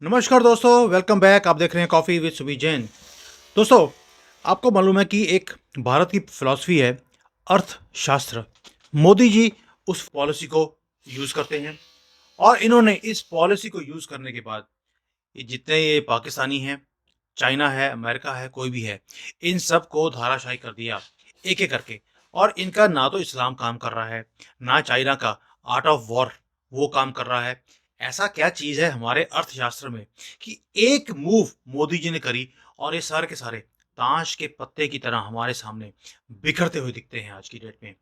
नमस्कार दोस्तों, welcome back. आप देख रहे हैं कॉफ़ी विद सुबी जैन। दोस्तों, आपको मालूम है कि एक भारत की फ़िलॉसफ़ी है अर्थशास्त्र। मोदी जी उस पॉलिसी को यूज़ करते हैं और इन्होंने इस पॉलिसी को यूज़ करने के बाद ये जितने ये पाकिस्तानी हैं, चाइना है, अमेरिका है, कोई भी है, इन सब को धाराशायी कर दिया एक-एक करके। और इनका ना तो इस्लाम काम कर रहा है, ना चाइना का आर्ट ऑफ वॉर वो काम कर रहा है। ऐसा क्या चीज़ है हमारे अर्थशास्त्र में कि एक मूव मोदी जी ने करी और ये सारे के सारे ताश के पत्ते की तरह हमारे सामने बिखरते हुए दिखते हैं आज की डेट में।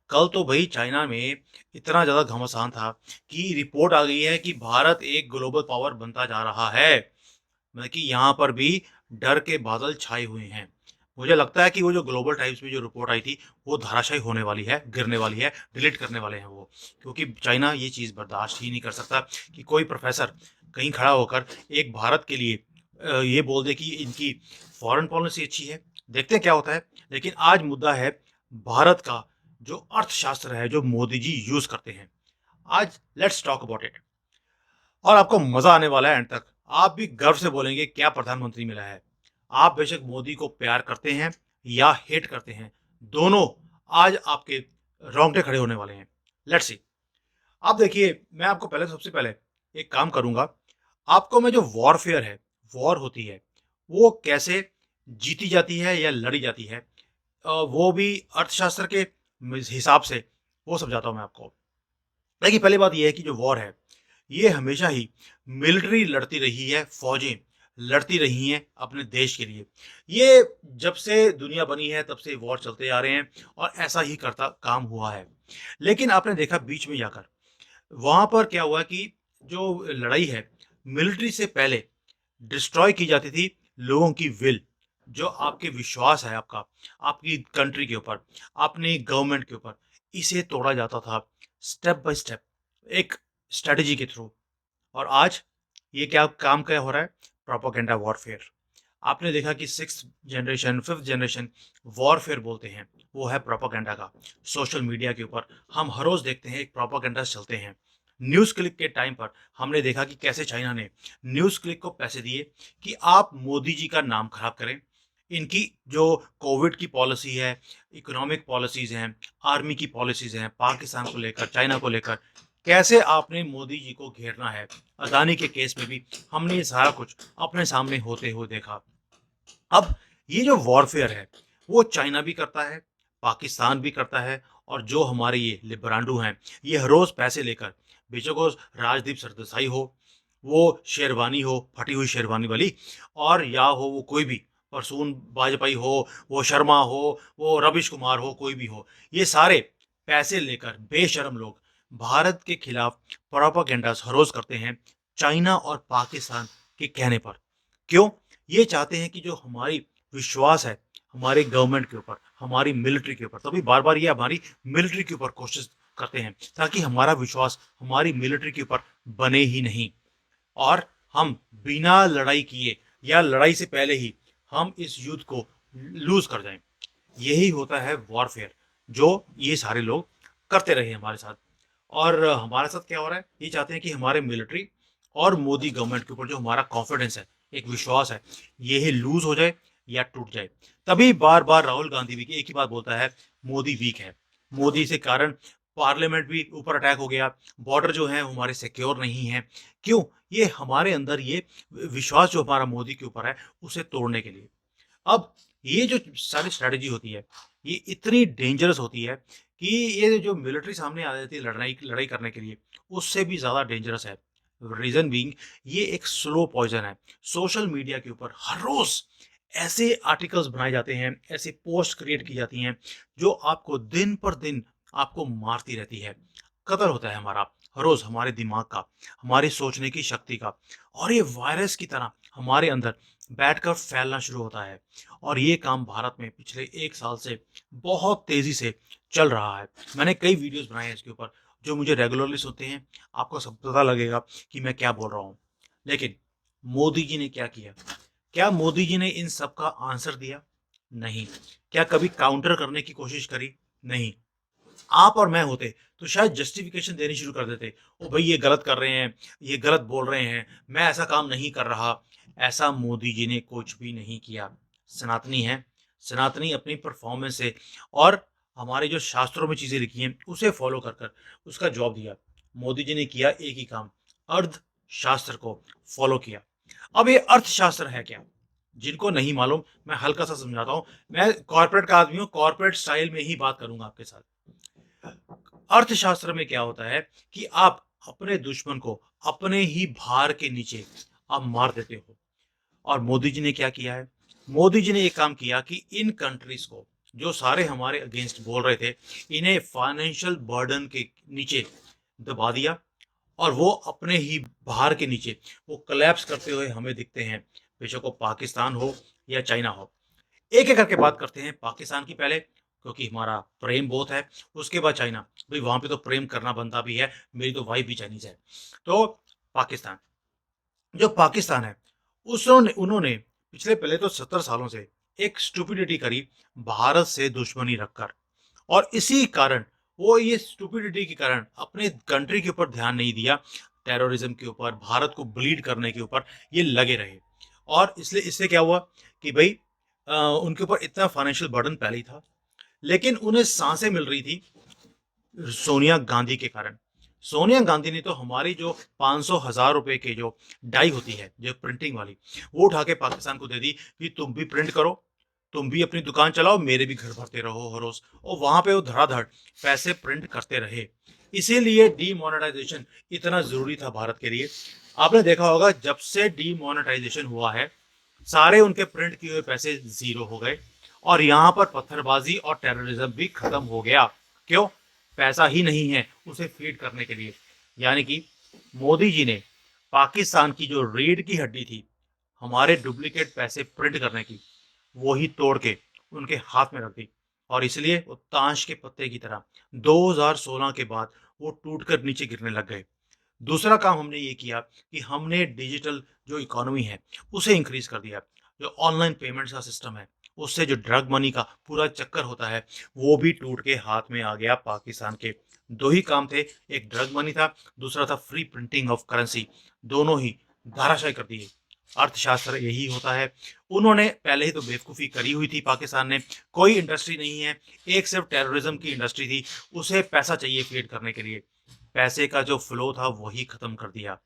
कल तो भई चाइना में इतना ज़्यादा घमासान था कि रिपोर्ट आ गई है कि भारत एक ग्लोबल पावर बनता जा रहा है। मतलब कि यहाँ पर भी डर के बादल छाए हुए हैं। मुझे लगता है कि वो जो ग्लोबल टाइम्स में जो रिपोर्ट आई थी, वो धराशायी होने वाली है, गिरने वाली है, डिलीट करने वाले हैं वो। क्योंकि चाइना ये चीज़ बर्दाश्त ही नहीं कर सकता कि कोई प्रोफ़ेसर कहीं खड़ा होकर एक भारत के लिए ये बोल दे कि इनकी फ़ॉरेन पॉलिसी अच्छी है। देखते हैं क्या होता है। लेकिन आज मुद्दा है भारत का जो अर्थशास्त्र है, जो मोदी जी यूज़ करते हैं। आज लेट्स टॉक अबाउट इट। और आपको मज़ा आने वाला है एंड तक। आप भी गर्व से बोलेंगे क्या प्रधानमंत्री मिला है। आप बेशक मोदी को प्यार करते हैं या हेट करते हैं, दोनों आज आपके रोंगटे खड़े होने वाले हैं। Let's see. आप देखिए, मैं आपको पहले सबसे पहले एक काम करूँगा, आपको मैं जो वॉरफेयर है, वॉर होती है, वो कैसे जीती जाती है या लड़ी जाती है, वो भी अर्थशास्त्र के हिसाब से वो समझाता हूँ मैं आपको। देखिए, पहली बात ये है कि जो वॉर है, ये हमेशा ही मिलिट्री लड़ती रही है, फ़ौजें लड़ती रही हैं अपने देश के लिए। ये जब से दुनिया बनी है तब से वॉर चलते आ रहे हैं और ऐसा ही करता काम हुआ है। लेकिन आपने देखा बीच में जाकर, वहाँ पर क्या हुआ कि जो लड़ाई है, मिलिट्री से पहले डिस्ट्रॉय की जाती थी लोगों की विल, जो आपके विश्वास है आपका, आपकी कंट्री के ऊपर, अपनी गवर्नमेंट के ऊपर, इसे तोड़ा जाता था स्टेप बाय स्टेप, एक स्ट्रैटेजी के थ्रू। और आज ये क्या हो रहा है? Propaganda warfare. आपने देखा कि 6th generation, 5th generation warfare बोलते हैं, वो है प्रोपेगेंडा का। सोशल मीडिया के ऊपर हम हर रोज़ देखते हैं एक प्रोपेगेंडा चलते हैं। न्यूज़ क्लिक के टाइम पर हमने देखा कि कैसे चाइना ने न्यूज़ क्लिक को पैसे दिए कि आप मोदी जी का नाम खराब करें। इनकी जो कोविड की पॉलिसी है, इकोनॉमिक पॉलिसीज़ हैं, आर्मी की पॉलिसीज़ हैं, पाकिस्तान को लेकर, चाइना को लेकर, कैसे आपने मोदी जी को घेरना है। अदानी के केस में भी हमने ये सारा कुछ अपने सामने होते हुए देखा। अब ये जो वॉरफेयर है, वो चाइना भी करता है, पाकिस्तान भी करता है और जो हमारे ये लिबरांडू हैं, ये हर रोज़ पैसे लेकर, बेशक वो राजदीप सरदेसाई हो, वो शेरवानी हो, फटी हुई शेरवानी वाली, और या हो वो कोई भी, प्रसून बाजपेयी हो, वो शर्मा हो, वो रवीश कुमार हो, कोई भी हो, ये सारे पैसे लेकर बेशर्म लोग भारत के खिलाफ प्रोपेगेंडास हर रोज़ करते हैं, चाइना और पाकिस्तान के कहने पर। क्यों? ये चाहते हैं कि जो हमारी विश्वास है, हमारी गवर्नमेंट के ऊपर, हमारी मिलिट्री के ऊपर, तभी बार-बार ये हमारी मिलिट्री के ऊपर कोशिश करते हैं, ताकि हमारा विश्वास हमारी मिलिट्री के ऊपर बने ही नहीं और हम बिना लड़ाई किए या लड़ाई से पहले ही हम इस युद्ध को लूज़ कर जाएँ। यही होता है वॉरफेयर, जो ये सारे लोग करते रहे हमारे साथ। और हमारे साथ क्या हो रहा है? ये चाहते हैं कि हमारे मिलिट्री और मोदी गवर्नमेंट के ऊपर जो हमारा कॉन्फिडेंस है, एक विश्वास है, ये लूज़ हो जाए या टूट जाए। तभी बार-बार राहुल गांधी भी एक ही बात बोलता है, मोदी वीक है। मोदी से कारण पार्लियामेंट भी ऊपर अटैक हो गया, बॉर्डर जो है हमारे सिक्योर नहीं है। क्यों? ये हमारे अंदर ये विश्वास जो हमारा मोदी के ऊपर है, उसे तोड़ने के लिए। अब ये जो सारी स्ट्रैटेजी होती है, ये इतनी डेंजरस होती है कि ये जो मिलिट्री सामने आ जाती है लड़ाई लड़ाई करने के लिए, उससे भी ज़्यादा डेंजरस है। रीज़न बीइंग, ये एक स्लो पॉइज़न है। सोशल मीडिया के ऊपर हर रोज़ ऐसे आर्टिकल्स बनाए जाते हैं, ऐसी पोस्ट क्रिएट की जाती हैं, जो आपको दिन पर दिन आपको मारती रहती है। कत्ल होता है हमारा, हर रोज़ हमारे दिमाग का, हमारी सोचने की शक्ति का, और ये वायरस की तरह हमारे अंदर बैठकर फैलना शुरू होता है। और ये काम भारत में पिछले 1 साल से बहुत तेज़ी से चल रहा है। मैंने कई वीडियोज़ बनाए हैं इसके ऊपर, जो मुझे रेगुलरली सुनते हैं, आपको सब पता लगेगा कि मैं क्या बोल रहा हूँ। लेकिन मोदी जी ने क्या किया? क्या मोदी जी ने इन सब का आंसर दिया? नहीं। क्या कभी काउंटर करने की कोशिश करी? नहीं। आप और मैं होते तो शायद जस्टिफिकेशन देनी शुरू कर देते, ओ भाई ये गलत कर रहे हैं, ये गलत बोल रहे हैं, मैं ऐसा काम नहीं कर रहा। ऐसा मोदी जी ने कुछ भी नहीं किया। सनातनी हैं, सनातनी अपनी परफॉर्मेंस से और हमारे जो शास्त्रों में चीज़ें लिखी हैं उसे फॉलो कर कर उसका जवाब दिया। मोदी जी ने किया एक ही काम, अर्थशास्त्र को फॉलो किया। अब ये अर्थशास्त्र है क्या? जिनको नहीं मालूम मैं हल्का सा समझाता हूँ। मैं कॉर्पोरेट का आदमी हूँ, कॉर्पोरेट स्टाइल में ही बात करूंगा आपके साथ। अर्थशास्त्र में क्या होता है कि आप अपने दुश्मन को अपने ही भार के नीचे आप मार देते हो। और मोदी जी ने क्या किया है? मोदी जी ने एक काम किया कि इन कंट्रीज को जो सारे हमारे अगेंस्ट बोल रहे थे, इन्हें फाइनेंशियल बर्डन के नीचे दबा दिया और वो अपने ही भार के नीचे वो कोलैप्स करते हुए हमें दिखते हैं। बेशक वो पाकिस्तान हो या चाइना हो। एक एक करके बात करते हैं पाकिस्तान की पहले, क्योंकि हमारा प्रेम बहुत है। उसके बाद चाइना, भाई वहां पे तो प्रेम करना बनता भी है, मेरी तो वाइफ भी चाइनीज है। तो पाकिस्तान, जो पाकिस्तान है, उसने उन्होंने पिछले पहले तो 70 सालों से एक स्टुपिडिटी करी भारत से दुश्मनी रखकर। और इसी कारण वो ये स्टुपिडिटी के कारण अपने कंट्री के ऊपर ध्यान नहीं दिया, टेररिज्म के ऊपर, भारत को ब्लीड करने के ऊपर ये लगे रहे। और इसलिए इससे क्या हुआ कि भाई उनके ऊपर इतना फाइनेंशियल बर्डन पहले ही था, लेकिन उन्हें सांसें मिल रही थी सोनिया गांधी के कारण। सोनिया गांधी ने तो हमारी जो 500,000 रुपए के जो डाई होती है, जो प्रिंटिंग वाली, वो उठा के पाकिस्तान को दे दी कि तुम भी प्रिंट करो, तुम भी अपनी दुकान चलाओ, मेरे भी घर भरते रहो हर रोज। और वहां पे वो धड़ाधड़ पैसे प्रिंट करते रहे। इसीलिए डीमोनेटाइजेशन इतना जरूरी था भारत के लिए। आपने देखा होगा जब से डीमोनेटाइजेशन हुआ है, सारे उनके प्रिंट किए हुए पैसे जीरो हो गए और यहाँ पर पत्थरबाजी और टेररिज्म भी खत्म हो गया। क्यों? पैसा ही नहीं है उसे फीड करने के लिए। यानी कि मोदी जी ने पाकिस्तान की जो रीढ़ की हड्डी थी हमारे डुप्लीकेट पैसे प्रिंट करने की, वो ही तोड़ के उनके हाथ में रख दी। और इसलिए वो ताश के पत्ते की तरह 2016 के बाद वो टूटकर नीचे गिरने लग गए। दूसरा काम हमने ये किया कि हमने डिजिटल जो इकोनॉमी है उसे इंक्रीज कर दिया। जो ऑनलाइन पेमेंट्स का सिस्टम है, उससे जो ड्रग मनी का पूरा चक्कर होता है वो भी टूट के हाथ में आ गया पाकिस्तान के। दो ही काम थे, एक ड्रग मनी था, दूसरा था फ्री प्रिंटिंग ऑफ करेंसी। दोनों ही धाराशायी कर दिए। अर्थशास्त्र यही होता है। उन्होंने पहले ही तो बेवकूफ़ी करी हुई थी पाकिस्तान ने। कोई इंडस्ट्री नहीं है, एक सिर्फ टेररिज्म की इंडस्ट्री थी। उसे पैसा चाहिए फीड करने के लिए, पैसे का जो फ्लो था वही खत्म कर दिया।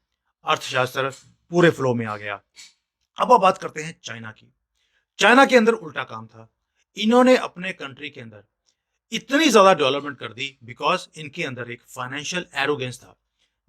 अर्थशास्त्र पूरे फ्लो में आ गया। अब आप बात करते हैं चाइना की। चाइना के अंदर उल्टा काम था। इन्होंने अपने कंट्री के अंदर इतनी ज्यादा डेवलपमेंट कर दी बिकॉज इनके अंदर एक फाइनेंशियल एरोगेंस था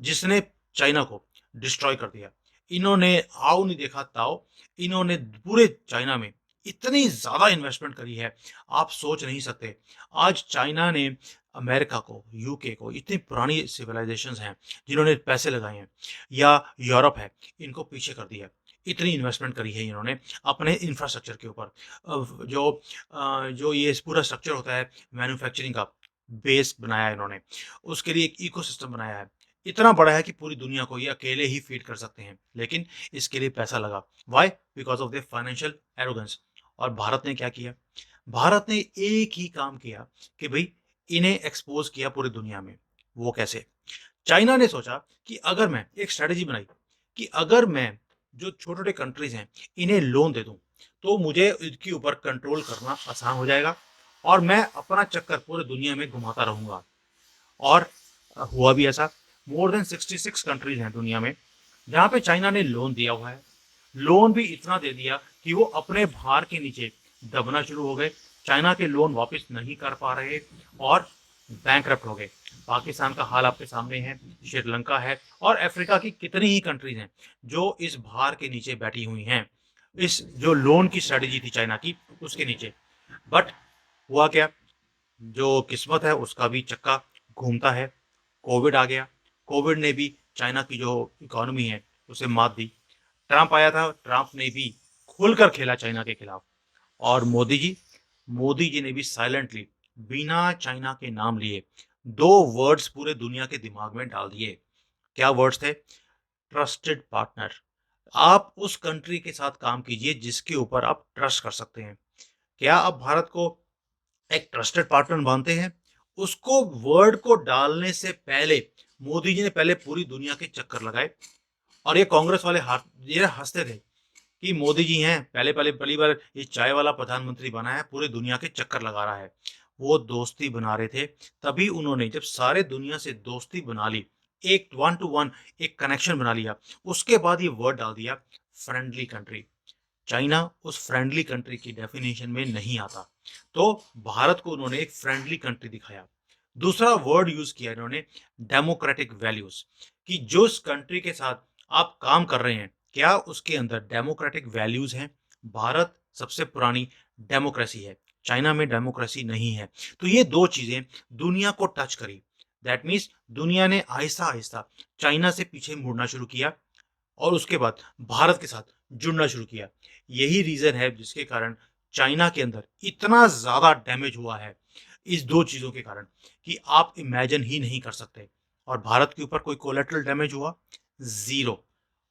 जिसने चाइना को डिस्ट्रॉय कर दिया। इन्होंने आओ नहीं देखा ताओ, इन्होंने पूरे चाइना में इतनी ज्यादा इन्वेस्टमेंट करी है, आप सोच नहीं सकते। आज चाइना ने अमेरिका को, यूके को, इतनी पुरानी सिविलाइजेशंस हैं जिन्होंने पैसे लगाए हैं, या यूरोप है, इनको पीछे कर दिया। इतनी इन्वेस्टमेंट करी है इन्होंने अपने इंफ्रास्ट्रक्चर के ऊपर। जो ये पूरा स्ट्रक्चर होता है मैन्युफैक्चरिंग का, बेस बनाया है इन्होंने, उसके लिए एक इकोसिस्टम बनाया है। इतना बड़ा है कि पूरी दुनिया को ये अकेले ही फीड कर सकते हैं, लेकिन इसके लिए पैसा लगा। Why? Because of the financial arrogance. और भारत ने क्या किया? भारत ने एक ही काम किया कि भाई इन्हें एक्सपोज किया पूरी दुनिया में। वो कैसे? चाइना ने सोचा कि अगर मैं एक स्ट्रेटेजी बनाई कि अगर मैं जो छोटे छोटे कंट्रीज हैं इन्हें लोन दे दूं तो मुझे इनके ऊपर कंट्रोल करना आसान हो जाएगा और मैं अपना चक्कर पूरे दुनिया में घुमाता रहूंगा। और हुआ भी ऐसा। मोर देन 66 कंट्रीज हैं दुनिया में जहां पे चाइना ने लोन दिया हुआ है। लोन भी इतना दे दिया कि वो अपने भार के नीचे दबना शुरू हो गए। चाइना के लोन वापस नहीं कर पा रहे और बैंकरप्ट हो गए। पाकिस्तान का हाल आपके सामने है, श्रीलंका है और अफ्रीका की कितनी ही कंट्रीज हैं जो इस भार के नीचे बैठी हुई हैं, इस जो लोन की स्ट्रेटेजी थी चाइना की उसके नीचे। बट हुआ क्या? जो किस्मत है उसका भी चक्का घूमता है। कोविड आ गया। कोविड ने भी चाइना की जो इकोनॉमी है उसे मात दी। ट्रंप आया था, ट्रंप ने भी खुलकर खेला चाइना के खिलाफ। और मोदी जी ने भी साइलेंटली, बिना चाइना के नाम लिए, दो वर्ड्स पूरे दुनिया के दिमाग में डाल दिए। क्या वर्ड्स थे? Trusted partner. आप उस कंट्री के साथ काम कीजिए जिसके ऊपर आप ट्रस्ट कर सकते हैं। क्या आप भारत को एक ट्रस्टेड पार्टनर मानते हैं? उसको वर्ड को डालने से पहले मोदी जी ने पहले पूरी दुनिया के चक्कर लगाए, और ये कांग्रेस वाले ये हंसते थे कि मोदी जी हैं, पहले पहले पहली बार ये चाय वाला प्रधानमंत्री बना है, पूरे दुनिया के चक्कर लगा रहा है। वो दोस्ती बना रहे थे, तभी उन्होंने जब सारे दुनिया से दोस्ती बना ली, एक वन टू वन एक कनेक्शन बना लिया, उसके बाद ये वर्ड डाल दिया फ्रेंडली कंट्री। चाइना उस फ्रेंडली कंट्री की डेफिनेशन में नहीं आता, तो भारत को उन्होंने एक फ्रेंडली कंट्री दिखाया। दूसरा वर्ड यूज किया इन्होंने, डेमोक्रेटिक वैल्यूज, कि जो इस कंट्री के साथ आप काम कर रहे हैं, क्या उसके अंदर डेमोक्रेटिक वैल्यूज हैं। भारत सबसे पुरानी डेमोक्रेसी है, चाइना में डेमोक्रेसी नहीं है। तो ये दो चीजें दुनिया को टच करी। दैट मीन्स दुनिया ने आहिस्ता आहिस्ता चाइना से पीछे मुड़ना शुरू किया, और उसके बाद भारत के साथ जुड़ना शुरू किया। यही रीजन है जिसके कारण चाइना के अंदर इतना ज्यादा डैमेज हुआ है, इस दो चीजों के कारण, कि आप इमेजिन ही नहीं कर सकते। और भारत के ऊपर कोई कोलेटरल डैमेज हुआ? जीरो।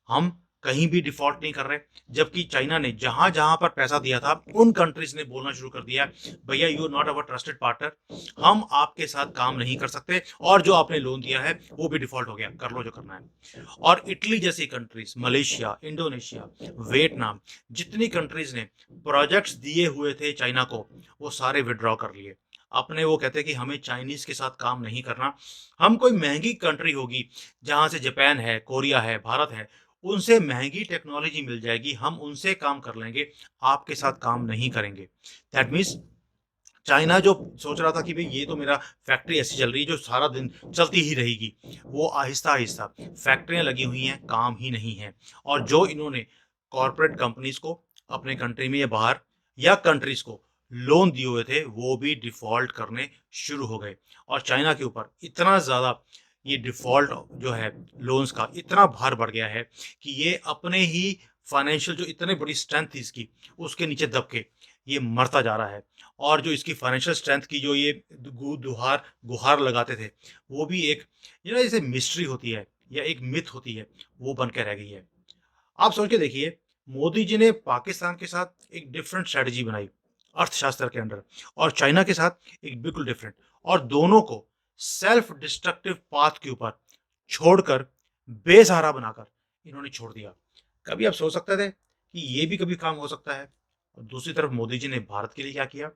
हम कहीं भी डिफॉल्ट नहीं कर रहे, जबकि चाइना ने जहां जहां पर पैसा दिया था उन कंट्रीज ने बोलना शुरू कर दिया, भैया you not our trusted partner, हम आपके साथ काम नहीं कर सकते, और जो आपने लोन दिया है वो भी डिफॉल्ट हो गया, कर लो जो करना है। और इटली जैसी कंट्रीज, मलेशिया, इंडोनेशिया, वियतनाम, जितनी कंट्रीज ने प्रोजेक्ट्स दिए हुए थे चाइना को, वो सारे विड्रॉ कर लिए अपने। वो कहते हैं कि हमें चाइनीज के साथ काम नहीं करना, हम कोई महंगी कंट्री होगी जहां से जापान है, कोरिया है, भारत है, उनसे महंगी टेक्नोलॉजी मिल जाएगी, हम उनसे काम कर लेंगे, आपके साथ काम नहीं करेंगे। दैट मीन्स चाइना जो सोच रहा था कि भाई ये तो मेरा फैक्ट्री ऐसी चल रही है जो सारा दिन चलती ही रहेगी, वो आहिस्ता आहिस्ता फैक्ट्रियां लगी हुई हैं, काम ही नहीं है। और जो इन्होंने कॉरपोरेट कंपनीज को अपने कंट्री में या बाहर या कंट्रीज को लोन दिए हुए थे, वो भी डिफॉल्ट करने शुरू हो गए। और चाइना के ऊपर इतना ज्यादा ये डिफॉल्ट जो है लोन्स का इतना भार बढ़ गया है कि ये अपने ही फाइनेंशियल जो इतने बड़ी स्ट्रेंथ थी इसकी, उसके नीचे दब के ये मरता जा रहा है। और जो इसकी फाइनेंशियल स्ट्रेंथ की जो ये दुहार गुहार लगाते थे, वो भी एक जैसे मिस्ट्री होती है या एक मिथ होती है, वो बन के रह गई है। आप सोच के देखिए, मोदी जी ने पाकिस्तान के साथ एक डिफरेंट स्ट्रेटजी बनाई अर्थशास्त्र के अंडर, और चाइना के साथ एक बिल्कुल डिफरेंट, और दोनों को सेल्फ डिस्ट्रक्टिव पाथ के ऊपर छोड़कर, बेसहारा बनाकर इन्होंने छोड़ दिया। कभी आप सोच सकते थे कि ये भी कभी काम हो सकता है? और दूसरी तरफ मोदी जी ने भारत के लिए क्या किया,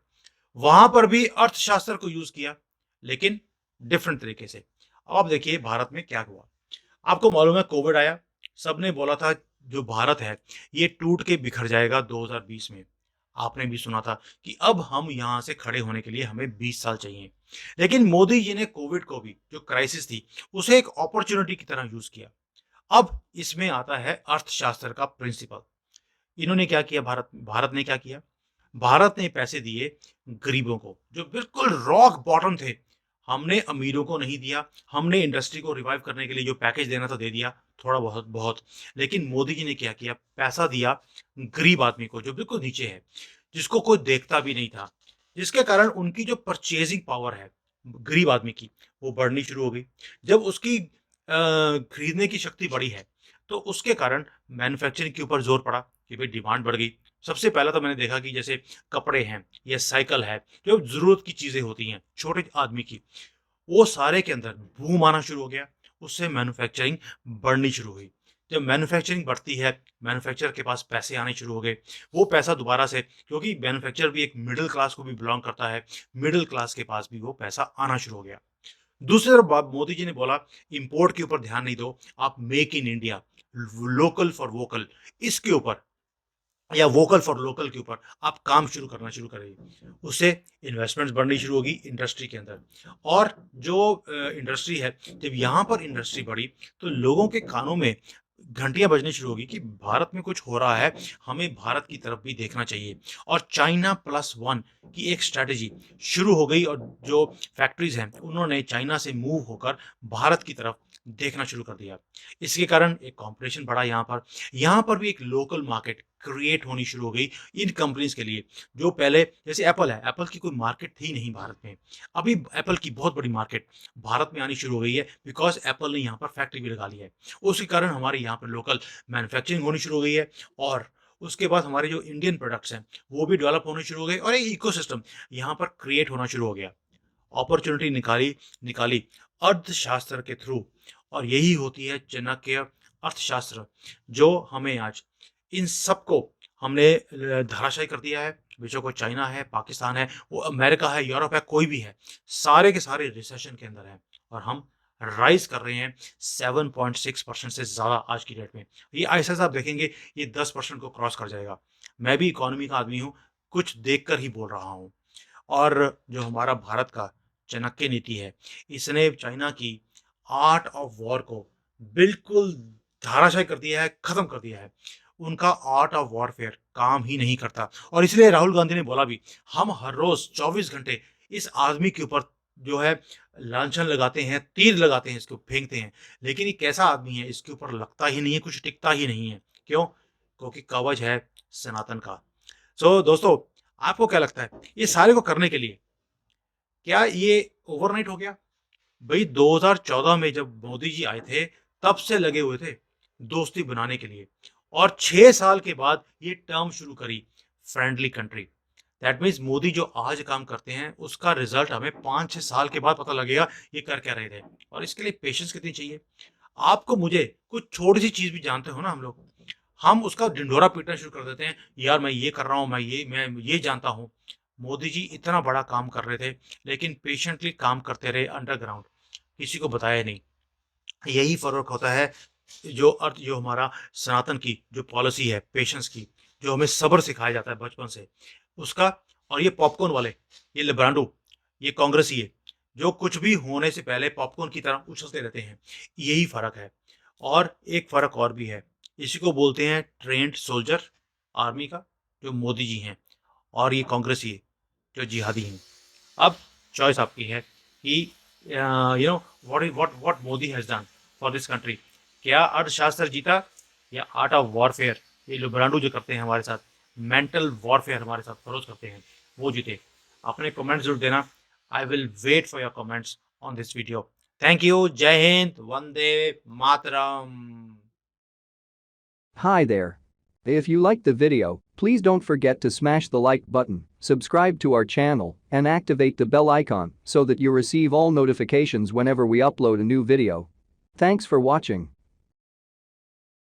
वहां पर भी अर्थशास्त्र को यूज किया, लेकिन डिफरेंट तरीके से। अब आप देखिए भारत में क्या हुआ। आपको मालूम है कोविड आया, सबने बोला था जो भारत है ये टूट के बिखर जाएगा 2020 में। आपने भी सुना था कि अब हम यहां से खड़े होने के लिए हमें 20 साल चाहिए। लेकिन मोदी जी ने कोविड को भी, जो क्राइसिस थी, उसे एक अपॉर्चुनिटी की तरह यूज किया। अब इसमें आता है अर्थशास्त्र का प्रिंसिपल। इन्होंने क्या किया, भारत ने क्या किया, भारत ने पैसे दिए गरीबों को जो बिल्कुल रॉक बॉटम थे। हमने अमीरों को नहीं दिया, हमने इंडस्ट्री को रिवाइव करने के लिए जो पैकेज देना था दे दिया, थोड़ा बहुत बहुत। लेकिन मोदी जी ने क्या किया, पैसा दिया गरीब आदमी को जो बिल्कुल नीचे है, जिसको कोई देखता भी नहीं था, जिसके कारण उनकी जो परचेजिंग पावर है गरीब आदमी की, वो बढ़नी शुरू हो गई। जब उसकी खरीदने की शक्ति बढ़ी है, तो उसके कारण मैन्युफैक्चरिंग के ऊपर जोर पड़ा कि भाई डिमांड बढ़ गई। सबसे पहला तो मैंने देखा कि जैसे कपड़े हैं या साइकिल है, जो जरूरत की चीजें होती हैं छोटे आदमी की, वो सारे के अंदर बूम आना शुरू हो गया। उससे मैन्युफैक्चरिंग बढ़नी शुरू हुई। जब मैन्युफैक्चरिंग बढ़ती है, मैन्युफैक्चरर के पास पैसे आने शुरू हो गए। वो पैसा दोबारा से, क्योंकि मैन्युफैक्चरर भी एक मिडिल क्लास को भी बिलोंग करता है, मिडिल क्लास के पास भी वो पैसा आना शुरू हो गया। दूसरी तरफ मोदी जी ने बोला इंपोर्ट के ऊपर ध्यान नहीं दो, आप make in India, local for vocal, इसके ऊपर या वोकल फॉर लोकल के ऊपर आप काम शुरू करना शुरू करेंगे। उससे इन्वेस्टमेंट्स बढ़नी शुरू होगी इंडस्ट्री के अंदर। और जो इंडस्ट्री है, जब यहाँ पर इंडस्ट्री बढ़ी, तो लोगों के कानों में घंटियां बजनी शुरू होगी कि भारत में कुछ हो रहा है, हमें भारत की तरफ भी देखना चाहिए। और चाइना प्लस वन की एक स्ट्रैटेजी शुरू हो गई, और जो फैक्ट्रीज हैं उन्होंने चाइना से मूव होकर भारत की तरफ देखना शुरू कर दिया। इसके कारण एक कंपटीशन बढ़ा यहाँ पर भी एक लोकल मार्केट क्रिएट होनी शुरू हो गई इन कंपनीज के लिए। जो पहले जैसे एप्पल है, एप्पल की कोई मार्केट थी नहीं भारत में, अभी एप्पल की बहुत बड़ी मार्केट भारत में आनी शुरू हो गई है, बिकॉज एप्पल ने यहाँ पर फैक्ट्री भी लगा ली है। उसके कारण हमारे यहाँ पर लोकल मैन्युफैक्चरिंग होनी शुरू हो गई है, और उसके बाद हमारे जो इंडियन प्रोडक्ट्स हैं वो भी डेवलप होने शुरू हो गए, और एक इकोसिस्टम यहाँ पर क्रिएट होना शुरू हो गया। अपॉर्चुनिटी निकाली निकाली अर्थशास्त्र के थ्रू, और यही होती है चाणक्य अर्थशास्त्र, जो हमें आज इन सबको हमने धराशायी कर दिया है। विश्व को चाइना है, पाकिस्तान है, वो अमेरिका है, यूरोप है, कोई भी है, सारे के सारे रिसेशन के अंदर हैं और हम राइज कर रहे हैं 7.6% से ज़्यादा आज की डेट में। ये ऐसा आप देखेंगे ये 10% को क्रॉस कर जाएगा। मैं भी इकोनॉमी का आदमी हूँ, कुछ देखकर ही बोल रहा हूँ। और जो हमारा भारत का चाणक्य नीति है, इसने चाइना की आर्ट ऑफ वॉर को बिल्कुल धाराशायी कर दिया है, खत्म कर दिया है। उनका आर्ट ऑफ वॉरफेयर काम ही नहीं करता और इसलिए राहुल गांधी ने बोला भी, हम हर रोज 24 घंटे इस आदमी के ऊपर जो है लांछन लगाते हैं, तीर लगाते हैं, इसको फेंकते हैं, लेकिन ये कैसा आदमी है, इसके ऊपर लगता ही नहीं है, कुछ टिकता ही नहीं है। क्यों? क्योंकि कवच है सनातन का। दोस्तों, आपको क्या लगता है ये सारे को करने के लिए क्या ये ओवरनाइट हो गया? भाई 2014 में जब मोदी जी आए थे, तब से लगे हुए थे दोस्ती बनाने के लिए, और 6 साल के बाद ये टर्म शुरू करी friendly country. That means Modi जो आज काम करते हैं उसका रिजल्ट हमें 5-6 साल के बाद पता लगेगा ये कर क्या रहे थे, और इसके लिए पेशेंस कितनी चाहिए। आपको मुझे कुछ छोटी सी चीज भी जानते हो ना, हम लोग हम उसका ढिंढोरा पीटना शुरू कर देते हैं, यार मैं ये कर रहा हूँ, मैं ये जानता हूँ। मोदी जी इतना बड़ा काम कर रहे थे, लेकिन पेशेंटली काम करते रहे अंडरग्राउंड, किसी को बताया नहीं। यही फर्क होता है जो हमारा सनातन की जो पॉलिसी है, पेशेंस की, जो हमें सब्र सिखाया जाता है बचपन से उसका। और ये पॉपकॉर्न वाले, ये लिब्रांडो, ये कांग्रेसी है, जो कुछ भी होने से पहले पॉपकॉर्न की तरह उछलते रहते हैं, यही फर्क है। और एक फर्क और भी है, इसी को बोलते हैं ट्रेंड सोल्जर आर्मी का, जो मोदी जी हैं, और ये कांग्रेसी है जो जिहादी हैं। अब चॉइस आपकी है कि you know what Modi has done for this country. क्या अर्थशास्त्र जीता या आर्ट ऑफ वॉरफेयर, ये लिब्रांडो जो करते हैं हमारे साथ, मेंटल वॉरफेयर हमारे साथ फरोज करते हैं, वो जीते? अपने कमेंट्स जरूर देना। I will wait for your comments on this video. Thank you. जय Hind, Vande Mataram. Hi there. If you liked the video, please don't forget to smash the like button, subscribe to our channel, and activate the bell icon so that you receive all notifications whenever we upload a new video. Thanks for watching.